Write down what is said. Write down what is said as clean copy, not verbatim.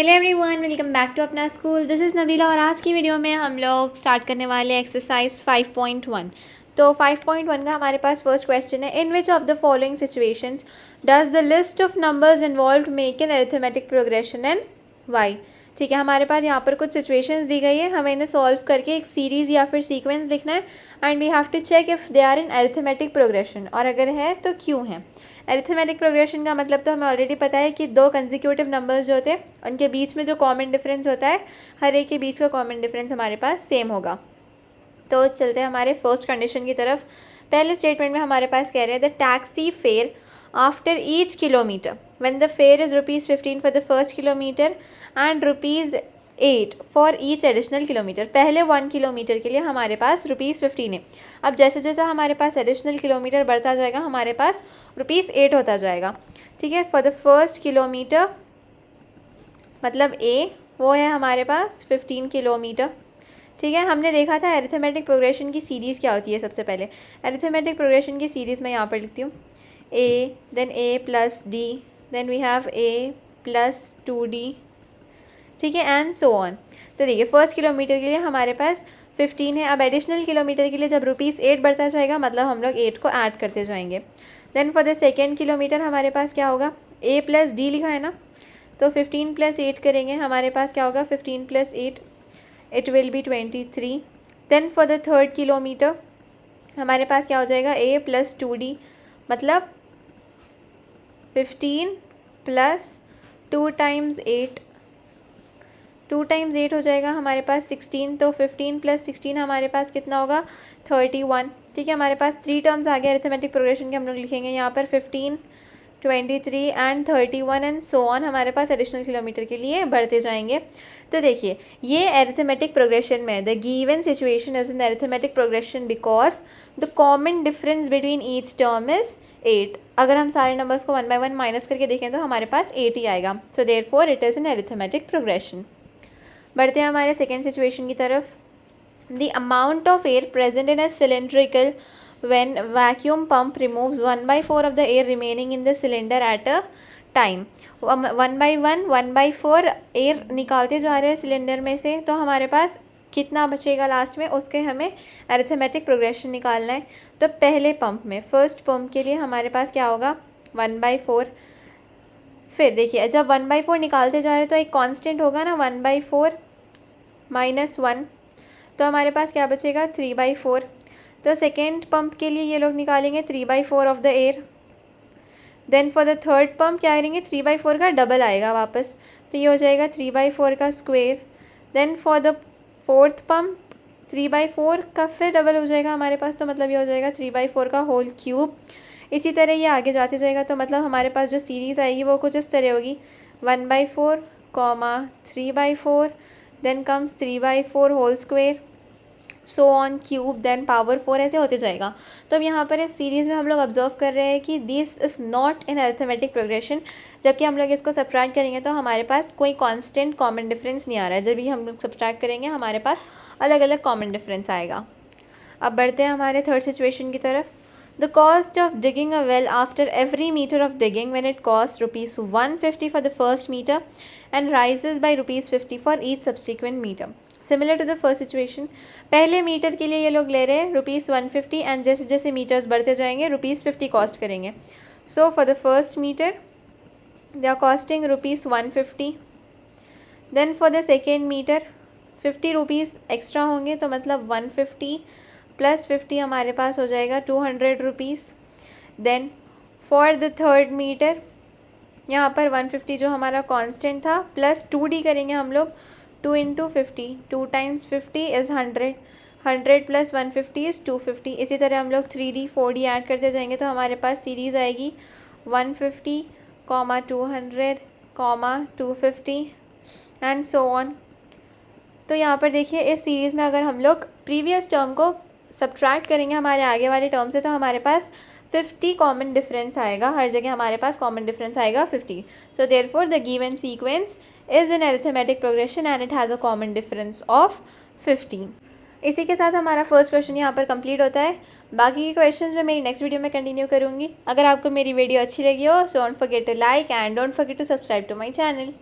Hello everyone, welcome back to अपना school. This is Nabila और आज की वीडियो में हम लोग स्टार्ट करने वाले एक्सरसाइज 5.1। तो 5.1 का हमारे पास फर्स्ट क्वेश्चन है, in which of the following situations does the list of numbers involve make an arithmetic progression and why. ठीक है, हमारे पास यहाँ पर कुछ सिचुएशंस दी गई है, हमें इन्हें सॉल्व करके एक सीरीज़ या फिर सीक्वेंस लिखना है and we have to check if they are in arithmetic progression, और अगर है तो क्यों है। अरिथमेटिक प्रोग्रेशन का मतलब तो हमें ऑलरेडी पता है कि दो कंसेक्यूटिव नंबर्स जो होते हैं उनके बीच में जो कॉमन डिफरेंस होता है, हर एक के बीच का कॉमन डिफरेंस हमारे पास सेम होगा। तो चलते हैं हमारे फर्स्ट कंडीशन की तरफ। पहले स्टेटमेंट में हमारे पास कह रहे हैं the taxi fare after each kilometre when the fair is ₹15 for the first kilometre and ₹8 for each additional kilometre. पहले 1 किलोमीटर के लिए हमारे पास ₹15 है। अब जैसे जैसे हमारे पास एडिशनल किलोमीटर बढ़ता जाएगा हमारे पास ₹8 होता जाएगा। ठीक है, फॉर द फर्स्ट किलोमीटर मतलब ए वो है हमारे पास 15 किलोमीटर। ठीक है, हमने देखा था अरिथमेटिक प्रोग्रेशन की सीरीज़ क्या होती है। सबसे पहले अरिथमेटिक प्रोग्रेशन की सीरीज़ मैं यहाँ पर लिखती हूँ, A then A plus D then we have A plus 2d। ठीक है, एंड सो ऑन। तो देखिए फर्स्ट किलोमीटर के लिए हमारे पास 15 है। अब एडिशनल किलोमीटर के लिए जब ₹8 बढ़ता जाएगा मतलब हम लोग 8 को ऐड करते जाएंगे। Then for the second kilometre हमारे पास क्या होगा, ए प्लस डी लिखा है ना, तो 15 + 8 करेंगे, हमारे पास क्या होगा 15 + 8 it will be 23। Then for the third kilometre हमारे पास क्या हो जाएगा, ए प्लस 2d मतलब 15 + 2 × 8 2 × 8 हो जाएगा हमारे पास 16। तो 15 + 16 हमारे पास कितना होगा 31। ठीक है, हमारे पास 3 टर्म्स आ गए अरिथमेटिक प्रोग्रेशन के। हम लोग लिखेंगे यहाँ पर 15, 23 एंड 31 एंड सो ऑन, हमारे पास एडिशनल किलोमीटर के लिए बढ़ते जाएंगे। तो देखिए ये अरिथमेटिक प्रोग्रेशन में the given situation is in arithmetic progression because the common difference between each term is 8। अगर हम सारे नंबर्स को 1 by 1 माइनस करके देखें तो हमारे पास 8 ही आएगा। So therefore it is in arithmetic progression. बढ़ते हैं हमारे सेकेंड सिचुएशन की तरफ। The amount of air present in a cylindrical when vacuum pump removes 1/4 of the air remaining in the cylinder at a time। 1/4 air निकालते जा रहे हैं cylinder में से, तो हमारे पास कितना बचेगा लास्ट में, उसके हमें अरिथमेटिक प्रोग्रेशन निकालना है। तो पहले पंप में फर्स्ट पंप के लिए हमारे पास क्या होगा 1/4। फिर देखिए जब 1/4 निकालते जा रहे हैं तो एक कांस्टेंट होगा ना 1/4 - 1, तो हमारे पास क्या बचेगा 3/4। तो सेकेंड पंप के लिए ये लोग निकालेंगे 3/4 of the air. Then for the third pump क्या करेंगे 3/4 का डबल आएगा वापस, तो ये हो जाएगा 3/4 का square. Then for the fourth pump 3/4 का फिर डबल हो जाएगा हमारे पास, तो मतलब ये हो जाएगा 3/4 का होल क्यूब। इसी तरह ये आगे जाते जाएगा, तो मतलब हमारे पास जो सीरीज़ आएगी वो कुछ इस तरह होगी 1/4, 3/4 then comes 3/4 whole square, so on cube then power 4, ऐसे होते जाएगा। तो अब यहाँ पर इस सीरीज़ में हम लोग ऑब्जर्व कर रहे हैं कि this is not in arithmetic progression. जबकि हम लोग इसको सब्ट्रैक्ट करेंगे तो हमारे पास कोई कांस्टेंट कॉमन डिफरेंस नहीं आ रहा है। जब भी हम लोग सब्ट्रैक्ट करेंगे हमारे पास अलग अलग कॉमन डिफरेंस आएगा। अब बढ़ते हैं हमारे थर्ड सिचुएशन की तरफ। The cost of digging a well after every metre of digging when it cost ₹150 for the first metre and rises by ₹50 for each subsequent metre. Similar to the first situation, पहले metre के लिए ये लोग ले रहे हैं ₹150 and जैसे जैसे मीटर्स बढ़ते जाएंगे ₹50 कॉस्ट करेंगे। So for the first metre they are costing ₹150। Then for the second metre ₹50 extra होंगे, तो मतलब 150 + 50 हमारे पास हो जाएगा ₹200। Then for the third metre यहाँ पर 150 जो हमारा कांस्टेंट था प्लस 2d करेंगे हम लोग, 2 × 50, 2 × 50 इज़ 100, 100 + 150 इज़ 250। इसी तरह हम लोग 3d 4d ऐड करते जाएंगे तो हमारे पास सीरीज़ आएगी 150, 200, 250 एंड सो ऑन। तो यहाँ पर देखिए इस सीरीज़ में अगर हम लोग प्रीवियस टर्म को सब्ट्रैक्ट करेंगे हमारे आगे वाले टर्म से, तो हमारे पास 50 कॉमन डिफरेंस आएगा। हर जगह हमारे पास कॉमन डिफरेंस आएगा 50। So therefore the given sequence is in arithmetic progression and it has a common difference of 50। इसी के साथ हमारा फर्स्ट क्वेश्चन यहाँ पर कंप्लीट होता है। बाकी के क्वेश्चंस मैं मेरी नेक्स्ट वीडियो में कंटिन्यू करूँगी। अगर आपको मेरी वीडियो अच्छी लगी हो so don't forget to like and don't forget to subscribe to my channel.